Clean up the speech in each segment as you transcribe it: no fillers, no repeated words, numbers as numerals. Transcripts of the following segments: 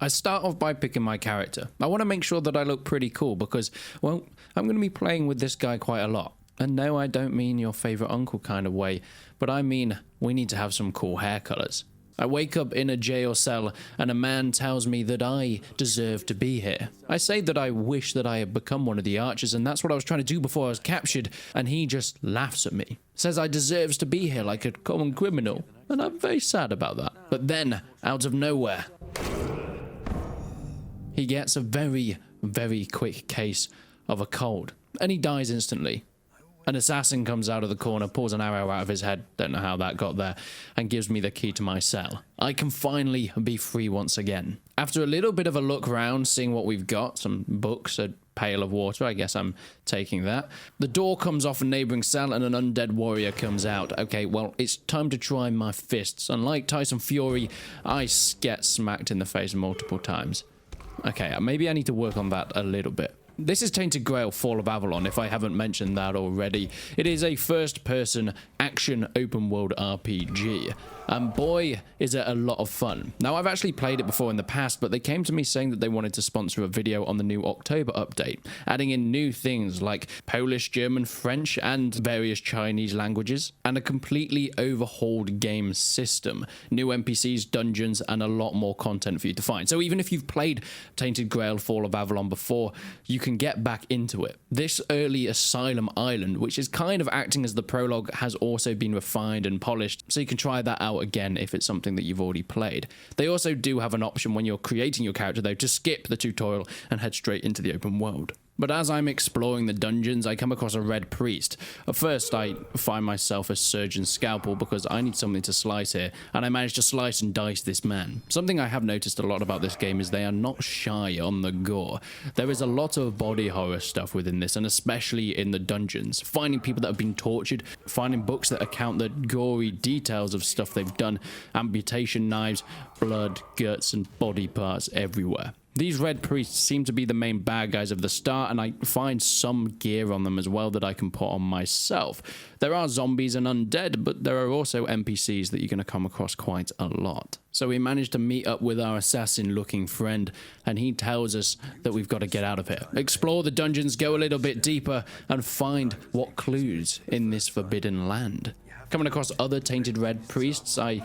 I start off by picking my character. I want to make sure that I look pretty cool because, well, I'm going to be playing with this guy quite a lot. And no, I don't mean your favorite uncle kind of way, but I mean we need to have some cool hair colors. I wake up in a jail cell and a man tells me that I deserve to be here. I say that I wish that I had become one of the archers and that's what I was trying to do before I was captured, and he just laughs at me. Says I deserves to be here like a common criminal, and I'm very sad about that. But then, out of nowhere, he gets a very, very quick case of a cold, and he dies instantly. An assassin comes out of the corner, pulls an arrow out of his head, don't know how that got there, and gives me the key to my cell. I can finally be free once again. After a little bit of a look around, seeing what we've got, some books, a pail of water, I guess I'm taking that. The door comes off a neighboring cell and an undead warrior comes out. Okay, well, it's time to try my fists. Unlike Tyson Fury, I get smacked in the face multiple times. Okay, maybe I need to work on that a little bit. This is Tainted Grail Fall of Avalon, if I haven't mentioned that already. It is a first-person action open-world RPG. And boy, is it a lot of fun. Now, I've actually played it before in the past, but they came to me saying that they wanted to sponsor a video on the new October update, adding in new things like Polish, German, French, and various Chinese languages, and a completely overhauled game system, new NPCs, dungeons, and a lot more content for you to find. So even if you've played Tainted Grail Fall of Avalon before, you can get back into it. This early Asylum Island, which is kind of acting as the prologue, has also been refined and polished, so you can try that out again if it's something that you've already played. They also do have an option when you're creating your character, though, to skip the tutorial and head straight into the open world. But as I'm exploring the dungeons, I come across a red priest. At first, I find myself a surgeon's scalpel because I need something to slice here, and I manage to slice and dice this man. Something I have noticed a lot about this game is they are not shy on the gore. There is a lot of body horror stuff within this, and especially in the dungeons. Finding people that have been tortured, finding books that account the gory details of stuff they've done, amputation knives, blood, guts, and body parts everywhere. These red priests seem to be the main bad guys of the start, and I find some gear on them as well that I can put on myself. There are zombies and undead, but there are also NPCs that you're going to come across quite a lot. So we managed to meet up with our assassin-looking friend, and he tells us that we've got to get out of here. Explore the dungeons, go a little bit deeper, and find what clues in this forbidden land. Coming across other tainted red priests, I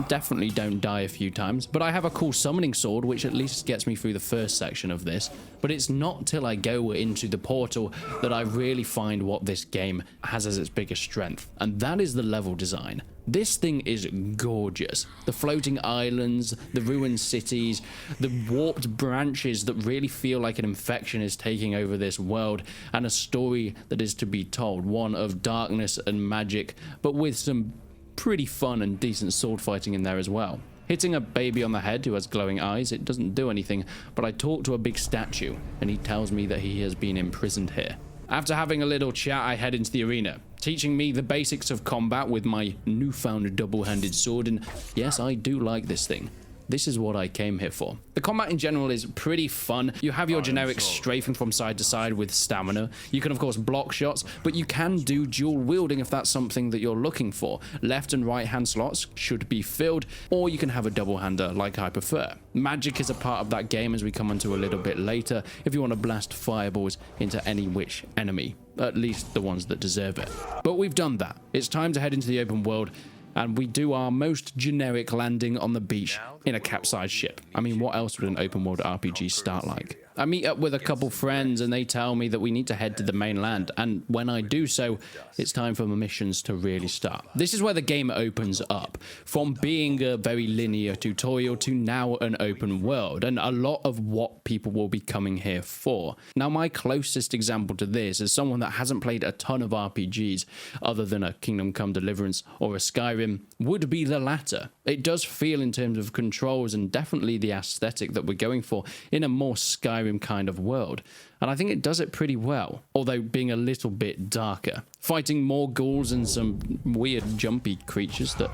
definitely don't die a few times, but I have a cool summoning sword which at least gets me through the first section of this. But it's not till I go into the portal that I really find what this game has as its biggest strength, and that is the level design. This thing is gorgeous. The floating islands, the ruined cities, the warped branches that really feel like an infection is taking over this world, and a story that is to be told, one of darkness and magic, but with some pretty fun and decent sword fighting in there as well. Hitting a baby on the head who has glowing eyes, it doesn't do anything, but I talk to a big statue, and he tells me that he has been imprisoned here. After having a little chat, I head into the arena, teaching me the basics of combat with my newfound double-handed sword, and yes, I do like this thing. This is what I came here for. The combat in general is pretty fun. You have your generic strafing from side to side with stamina. You can of course block shots, but you can do dual wielding if that's something that you're looking for. Left and right hand slots should be filled, or you can have a double hander like I prefer. Magic is a part of that game as we come onto a little bit later if you want to blast fireballs into any which enemy, at least the ones that deserve it. But we've done that. It's time to head into the open world, and we do our most generic landing on the beach in a capsized ship. I mean, what else would an open world RPG start like? I meet up with a couple friends and they tell me that we need to head to the mainland, and when I do so, it's time for my missions to really start. This is where the game opens up, from being a very linear tutorial to now an open world, and a lot of what people will be coming here for. Now, my closest example to this is someone that hasn't played a ton of RPGs other than a Kingdom Come Deliverance or a Skyrim would be the latter. It does feel in terms of controls and definitely the aesthetic that we're going for in a more Skyrim kind of world, and I think it does it pretty well, although being a little bit darker. Fighting more ghouls and some weird jumpy creatures that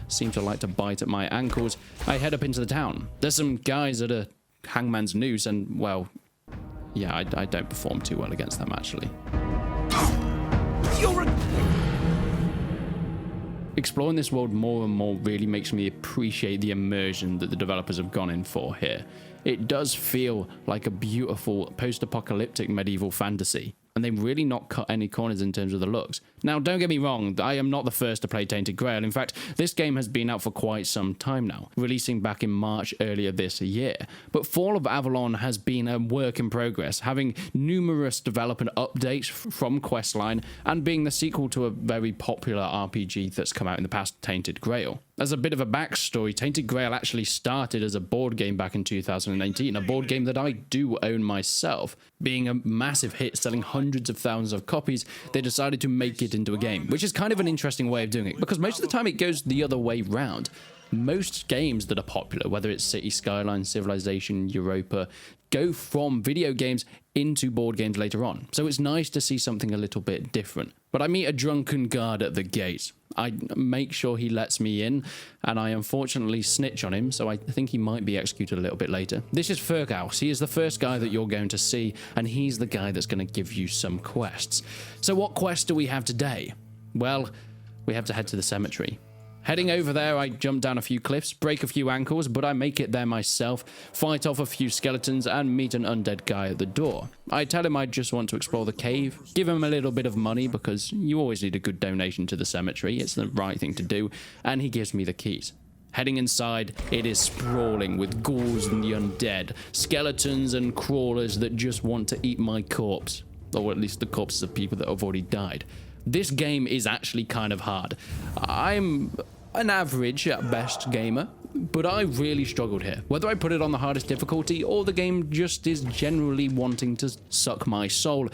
seem to like to bite at my ankles, I head up into the town. There's some guys at a hangman's noose, and well, yeah, I don't perform too well against them actually. exploring this world more and more really makes me appreciate the immersion that the developers have gone in for here. It does feel like a beautiful post-apocalyptic medieval fantasy, and they've really not cut any corners in terms of the looks. Now, don't get me wrong, I am not the first to play Tainted Grail. In fact, this game has been out for quite some time now, releasing back in March earlier this year. But Fall of Avalon has been a work in progress, having numerous development updates from Questline, and being the sequel to a very popular RPG that's come out in the past, Tainted Grail. As a bit of a backstory, Tainted Grail actually started as a board game back in 2018, a board game that I do own myself. Being a massive hit, selling hundreds of thousands of copies, they decided to make it into a game, which is kind of an interesting way of doing it, because most of the time it goes the other way round. Most games that are popular, whether it's City Skylines, Civilization, Europa, go from video games into board games later on. So it's nice to see something a little bit different. But I meet a drunken guard at the gate. I make sure he lets me in, and I unfortunately snitch on him, so I think he might be executed a little bit later. This is Fergus. He is the first guy that you're going to see, and he's the guy that's going to give you some quests. So what quest do we have today? Well, we have to head to the cemetery. Heading over there, I jump down a few cliffs, break a few ankles, but I make it there myself, fight off a few skeletons, and meet an undead guy at the door. I tell him I just want to explore the cave, give him a little bit of money, because you always need a good donation to the cemetery, it's the right thing to do, and he gives me the keys. Heading inside, it is sprawling with ghouls and the undead, skeletons and crawlers that just want to eat my corpse, or at least the corpses of people that have already died. This game is actually kind of hard. I'm an average at best gamer, but I really struggled here. Whether I put it on the hardest difficulty or the game just is generally wanting to suck my soul.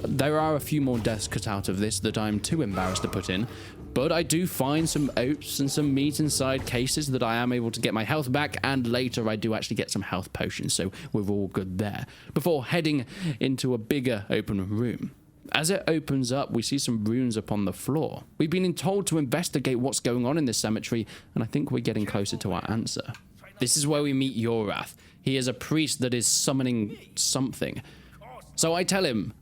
There are a few more deaths cut out of this that I'm too embarrassed to put in, but I do find some oats and some meat inside cases that I am able to get my health back, and later I do actually get some health potions, so we're all good there, before heading into a bigger open room. As it opens up, we see some runes upon the floor. We've been told to investigate what's going on in this cemetery, and I think we're getting closer to our answer. This is where we meet Yorath. He is a priest that is summoning something. So I tell him,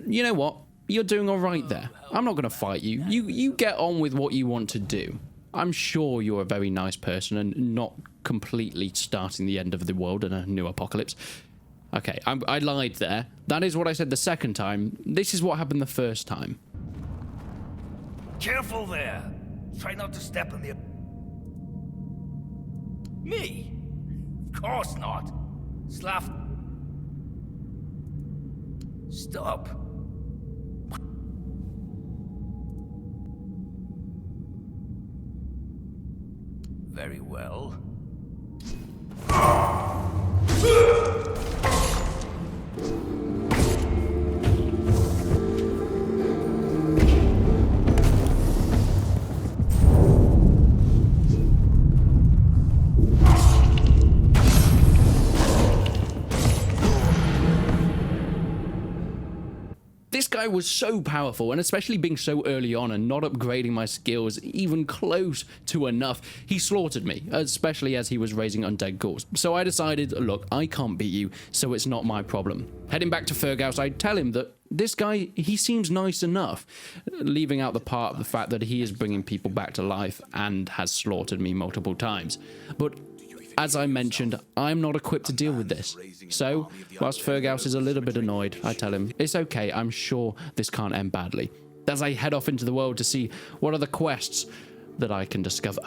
you know what? You're doing all right there. I'm not going to fight you. You get on with what you want to do. I'm sure you're a very nice person and not completely starting the end of the world in a new apocalypse. Okay, I lied there. That is what I said the second time. This is what happened the first time. Careful there. Try not to step in the... Me? Of course not. Slav... Stop. Very well. This guy was so powerful, and especially being so early on and not upgrading my skills even close to enough, he slaughtered me, especially as he was raising undead ghouls. So I decided, look, I can't beat you, so it's not my problem. Heading back to Fergus, I tell him that this guy, he seems nice enough, leaving out the part of the fact that he is bringing people back to life and has slaughtered me multiple times. But as I mentioned, I'm not equipped to deal with this. So, whilst Fergus is a little bit annoyed, I tell him, it's okay, I'm sure this can't end badly. As I head off into the world to see what are the quests that I can discover.